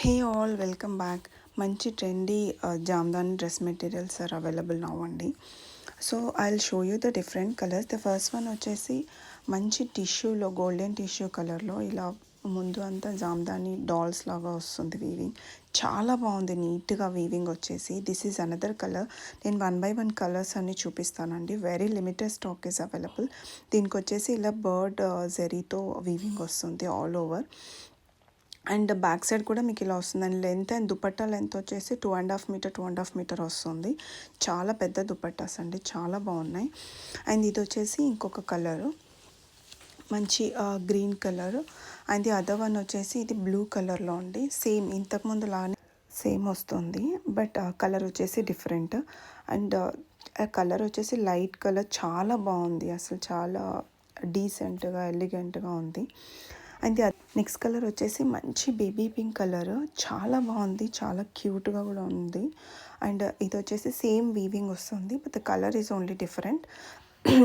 Hey all, welcome back. మంచి trendy Jamdani dress materials are available now అండి. So I show you the different colours. The first one వచ్చేసి మంచి టిష్యూలో, golden tissue కలర్లో ఇలా ముందు అంతా జామ్దాని డాల్స్ లాగా వస్తుంది వీవింగ్. చాలా బాగుంది, నీట్గా వీవింగ్ వచ్చేసి. This is another colour. నేను 1 by 1 కలర్స్ అన్ని చూపిస్తానండి. Very limited stock is available. దీనికి వచ్చేసి ఇలా బర్డ్ జెరీతో వీవింగ్ వస్తుంది all over. And back side కూడా మీకు ఇలా వస్తుందండి. లెంత్ అండ్ దుపట్టా లెంత్ వచ్చేసి 2.5 మీటర్ 2.5 మీటర్ వస్తుంది. చాలా పెద్ద దుపట్టాస్ అండి, చాలా బాగున్నాయి. అండ్ ఇది వచ్చేసి ఇంకొక కలరు, మంచి green colour. And the other one వచ్చేసి ఇది బ్లూ కలర్లో అండి. సేమ్ ఇంతకుముందు లానే సేమ్ వస్తుంది, బట్ కలర్ వచ్చేసి డిఫరెంట్. అండ్ కలర్ వచ్చేసి లైట్ కలర్, చాలా బాగుంది అసలు, చాలా డీసెంట్గా ఎలిగెంట్గా ఉంది. అండ్ నెక్స్ట్ కలర్ వచ్చేసి మంచి బేబీ పింక్ కలర్, చాలా బాగుంది, చాలా క్యూట్గా కూడా ఉంది. అండ్ ఇది వచ్చేసి సేమ్ వీవింగ్ వస్తుంది, but the colour is only different.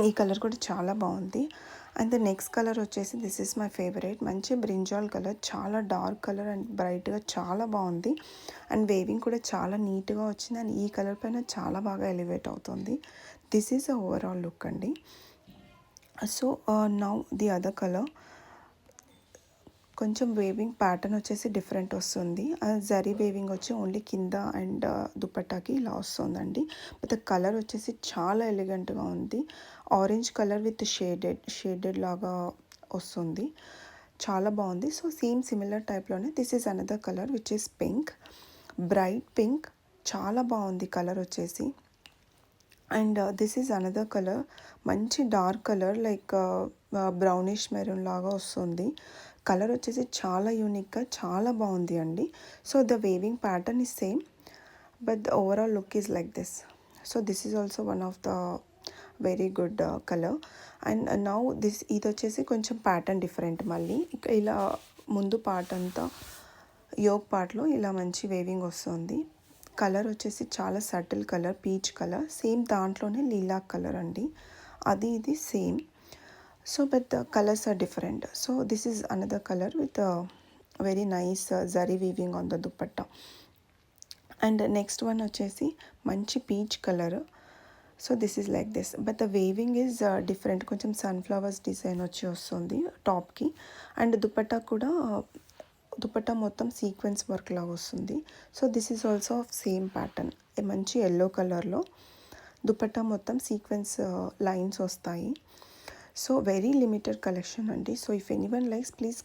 ఈ కలర్ కూడా చాలా బాగుంది. అండ్ ద నెక్స్ట్ కలర్ వచ్చేసి దిస్ ఈస్ మై ఫేవరెట్, మంచి బ్రింజాల్ కలర్, చాలా డార్క్ కలర్ అండ్ బ్రైట్గా చాలా బాగుంది. అండ్ వేవింగ్ కూడా చాలా నీట్గా వచ్చింది. అండ్ ఈ కలర్ పైన చాలా బాగా ఎలివేట్ అవుతుంది. This is a overall look అండి. So now the other colour, కొంచెం వేవింగ్ ప్యాటర్న్ వచ్చేసి డిఫరెంట్ వస్తుంది. జరీ వేవింగ్ వచ్చి ఓన్లీ కింద అండ్ దుపట్టాకి ఇలా వస్తుందండి. బట్ కలర్ వచ్చేసి చాలా ఎలిగెంట్గా ఉంది. ఆరెంజ్ కలర్ విత్ షేడెడ్ లాగా వస్తుంది, చాలా బాగుంది. So same similar టైప్లోనే this is another colour which is pink, bright pink, చాలా బాగుంది కలర్ వచ్చేసి. And this is another colour, మంచి dark colour, like brownish maroon లాగా వస్తుంది. కలర్ వచ్చేసి చాలా యూనిక్గా చాలా బాగుంది అండి. So the weaving pattern is same, but the overall look is like this. So this is also one of the very good colour. And now ఇది వచ్చేసి కొంచెం ప్యాటర్న్ డిఫరెంట్. మళ్ళీ ఇలా ముందు పార్ట్ అంతా యోక్ పార్ట్లో ఇలా మంచి వేవింగ్ వస్తుంది. కలర్ వచ్చేసి చాలా subtle colour, peach colour, same దాంట్లోనే లీలా కలర్ అండి, అది ఇది same. So but the colors are different. So this is another color with a very nice zari weaving on the dupatta. And next one వచ్చేసి మంచి peach colour. So this is like this, but the weaving is different. కొంచెం sunflowers design వచ్చి వస్తుంది టాప్కి. And dupatta కూడా, దుపట్టా మొత్తం sequence work లాగా వస్తుంది. So this is also of same pattern, మంచి ఎల్లో కలర్లో దుపట్టా మొత్తం సీక్వెన్స్ లైన్స్ వస్తాయి. సో వెరీ లిమిటెడ్ కలెక్షన్ అండి. So if anyone likes please